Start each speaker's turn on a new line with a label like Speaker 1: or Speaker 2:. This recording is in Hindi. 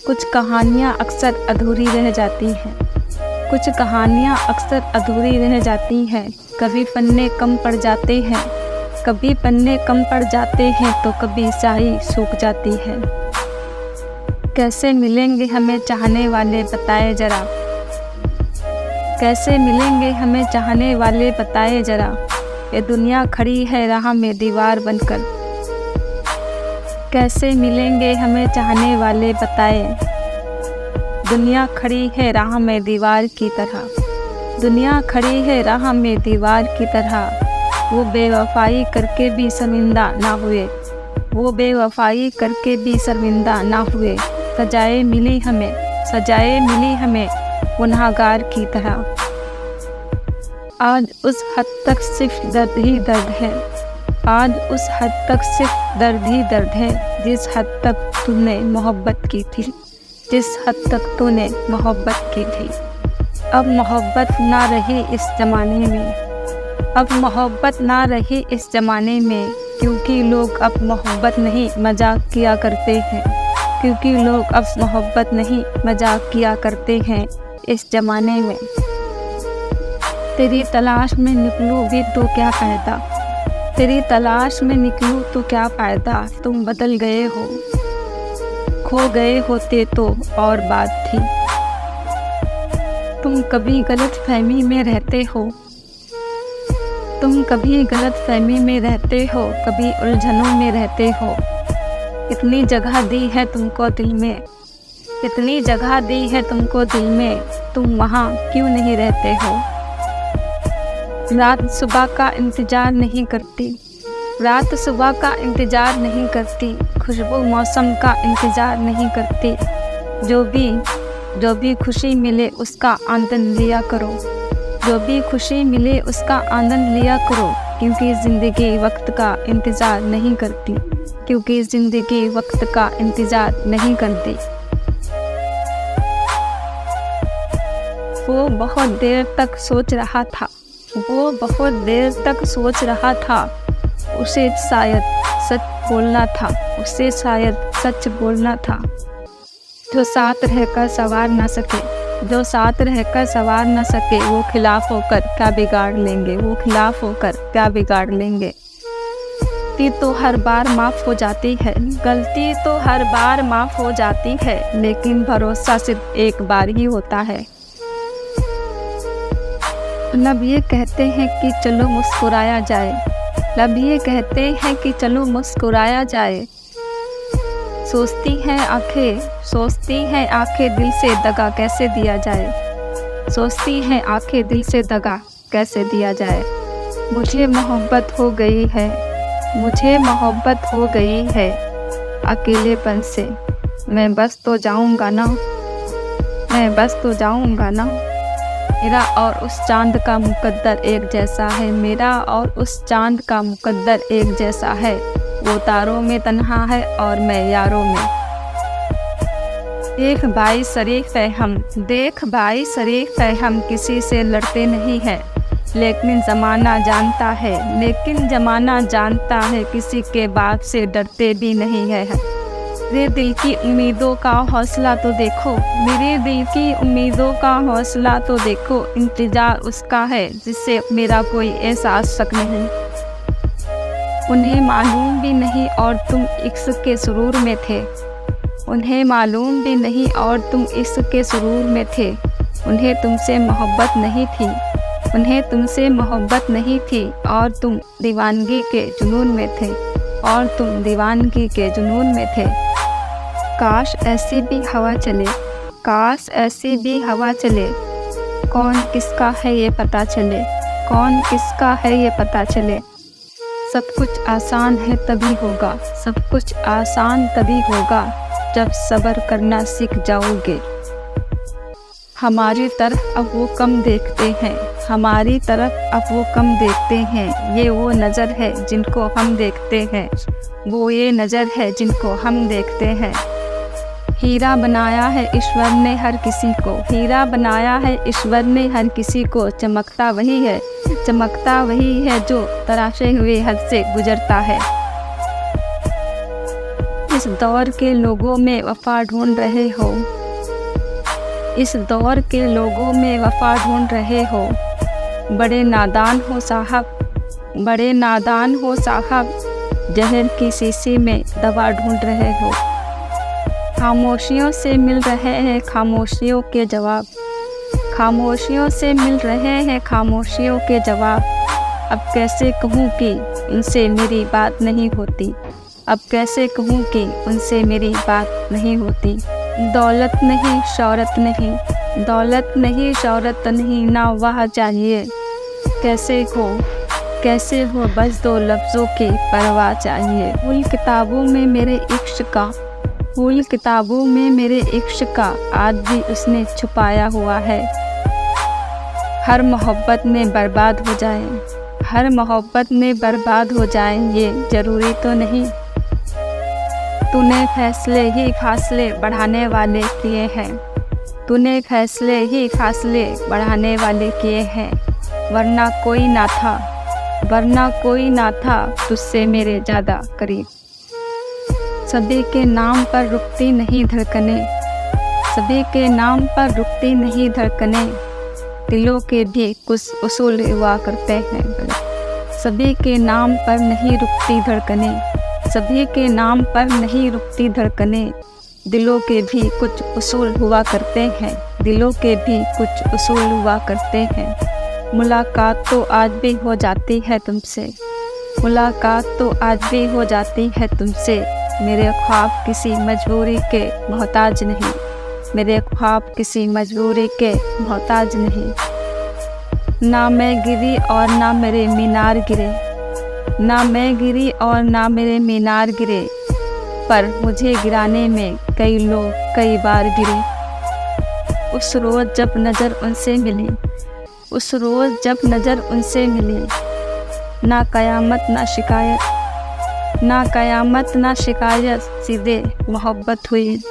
Speaker 1: कुछ कहानियाँ अक्सर अधूरी रह जाती हैं, कुछ कहानियाँ अक्सर अधूरी रह जाती हैं। कभी पन्ने कम पड़ जाते हैं, कभी पन्ने कम पड़ जाते हैं तो कभी स्याही सूख जाती है। कैसे मिलेंगे हमें चाहने वाले बताए ज़रा, कैसे मिलेंगे हमें चाहने वाले बताए ज़रा। ये दुनिया खड़ी है राह में दीवार बनकर, कैसे मिलेंगे हमें चाहने वाले बताए। दुनिया खड़ी है राह में दीवार की तरह, दुनिया खड़ी है राह में दीवार की तरह। वो बेवफाई करके भी शर्मिंदा ना हुए, वो बेवफाई करके भी शर्मिंदा ना हुए। सजाए मिली हमें, सजाए मिली हमें गुनहगार की तरह। आज उस हद तक सिर्फ दर्द ही दर्द है, आज उस हद तक सिर्फ दर्द ही दर्द है। जिस हद तक तूने मोहब्बत की थी, जिस हद तक तूने मोहब्बत की थी। अब मोहब्बत ना रही इस ज़माने में, अब मोहब्बत ना रही इस ज़माने में। क्योंकि लोग अब मोहब्बत नहीं मजाक किया करते हैं, क्योंकि लोग अब मोहब्बत नहीं मजाक किया करते हैं इस ज़माने में। तेरी तलाश में निकलूँ भी तो क्या फ़ायदा, तेरी तलाश में निकलूँ तो क्या फ़ायदा। तुम बदल गए हो, खो गए होते तो और बात थी। तुम कभी गलत फहमी में रहते हो, तुम कभी गलत फहमी में रहते हो, कभी उलझनों में रहते हो। इतनी जगह दी है तुमको दिल में, इतनी जगह दी है तुमको दिल में, तुम वहाँ क्यों नहीं रहते हो। रात सुबह का इंतज़ार नहीं करती, रात सुबह का इंतज़ार नहीं करती, खुशबू मौसम का इंतज़ार नहीं करती। जो भी खुशी मिले उसका आनंद लिया करो, जो भी खुशी मिले उसका आनंद लिया करो। क्योंकि ज़िंदगी वक्त का इंतज़ार नहीं करती, क्योंकि ज़िंदगी वक्त का इंतज़ार नहीं करती। वो बहुत देर तक सोच रहा था, वो बहुत देर तक सोच रहा था। उसे शायद सच बोलना था, उसे शायद सच बोलना था। जो साथ रहकर सवार न सके, जो साथ रहकर सवार न सके, वो खिलाफ होकर क्या बिगाड़ लेंगे, वो खिलाफ होकर क्या बिगाड़ लेंगे। गलती तो हर बार माफ़ हो जाती है, गलती तो हर बार माफ़ हो जाती है, लेकिन भरोसा सिर्फ एक बार ही होता है। लब ये कहते हैं कि चलो मुस्कुराया जाए, लब ये कहते हैं कि चलो मुस्कुराया जाए। सोचती हैं आंखें, सोचती हैं आंखें दिल से दगा कैसे दिया जाए, सोचती हैं आंखें दिल से दगा कैसे दिया जाए। मुझे मोहब्बत हो गई है, मुझे मोहब्बत हो गई है अकेलेपन से। मैं बस तो जाऊंगा ना, मैं बस तो जाऊंगा ना। मेरा और उस चांद का मुकद्दर एक जैसा है, मेरा और उस चांद का मुकद्दर एक जैसा है। वो तारों में तन्हा है और मैं यारों में। देख भाई शरीफ है हम, देख भाई शरीफ है हम, किसी से लड़ते नहीं हैं। लेकिन ज़माना जानता है, लेकिन ज़माना जानता है, किसी के बाप से डरते भी नहीं है। मेरे दिल की उम्मीदों का हौसला तो देखो, मेरे दिल की उम्मीदों का हौसला तो देखो। इंतज़ार उसका है जिससे मेरा कोई एहसास तक नहीं। उन्हें मालूम भी नहीं और तुम इश्क के सुरूर में थे, उन्हें मालूम भी नहीं और तुम इश्क के सुरूर में थे। उन्हें तुमसे मोहब्बत नहीं थी, उन्हें तुमसे मोहब्बत नहीं थी, और तुम दीवानगी के जुनून में थे, और तुम दीवानगी के जुनून में थे। काश ऐसी भी हवा चले, काश ऐसी भी हवा चले, कौन किसका है ये पता चले, कौन किसका है ये पता चले। सब कुछ आसान है तभी होगा, सब कुछ आसान तभी होगा, जब सब्र करना सीख जाओगे। हमारी तरफ अब वो कम देखते हैं, हमारी तरफ अब वो कम देखते हैं। ये वो नज़र है जिनको हम देखते हैं, वो ये नज़र है जिनको हम देखते हैं। हीरा बनाया है ईश्वर ने हर किसी को, हीरा बनाया है ईश्वर ने हर किसी को। चमकता वही है, चमकता वही है जो तराशे हुए हद से गुजरता है। इस दौर के लोगों में वफा ढूंढ रहे हो, इस दौर के लोगों में वफा ढूंढ रहे हो। बड़े नादान हो साहब, बड़े नादान हो साहब, जहर की शीशी में दवा ढूंढ रहे हो। खामोशियों से मिल रहे हैं खामोशियों के जवाब, खामोशियों से मिल रहे हैं खामोशियों के जवाब। अब कैसे कहूँ कि उनसे मेरी बात नहीं होती, अब कैसे कहूँ कि उनसे मेरी बात नहीं होती। दौलत नहीं शौहरत नहीं, दौलत नहीं शौहरत नहीं, ना वह चाहिए। कैसे हो बस दो लफ्ज़ों की परवाह चाहिए। फूल किताबों में मेरे इश्क का, फूल किताबों में मेरे इश्क का आज भी उसने छुपाया हुआ है। हर मोहब्बत में बर्बाद हो जाए, हर मोहब्बत में बर्बाद हो जाए ये ज़रूरी तो नहीं। तूने फैसले ही फासले बढ़ाने वाले किए हैं, तूने फैसले ही फासले बढ़ाने वाले किए हैं। वरना कोई ना था, वरना कोई ना था तुझसे मेरे ज़्यादा करीब। सभी के नाम पर रुकती नहीं धड़कने, सभी के नाम पर रुकती नहीं धड़कने। दिलों के भी कुछ उसूल हुआ करते हैं, सभी के नाम पर नहीं रुकती धड़कने, सभी के नाम पर नहीं रुकती धड़कने। दिलों के भी कुछ उसूल हुआ करते हैं, दिलों के भी कुछ उसूल हुआ करते हैं। मुलाकात तो आज भी हो जाती है तुमसे, मुलाकात तो आज भी हो जाती है तुमसे। मेरे ख्वाब किसी मजबूरी के मोहताज नहीं, मेरे ख्वाब किसी मजबूरी के मोहताज नहीं। ना मैं गिरी और ना मेरे मीनार गिरे, ना मैं गिरी और ना मेरे मीनार गिरे, पर मुझे गिराने में कई लोग कई बार गिरे। उस रोज़ जब नज़र उनसे मिली, उस रोज़ जब नज़र उनसे मिली, ना क़यामत ना शिकायत, ना क़यामत ना शिकायत, सीधे मोहब्बत हुई।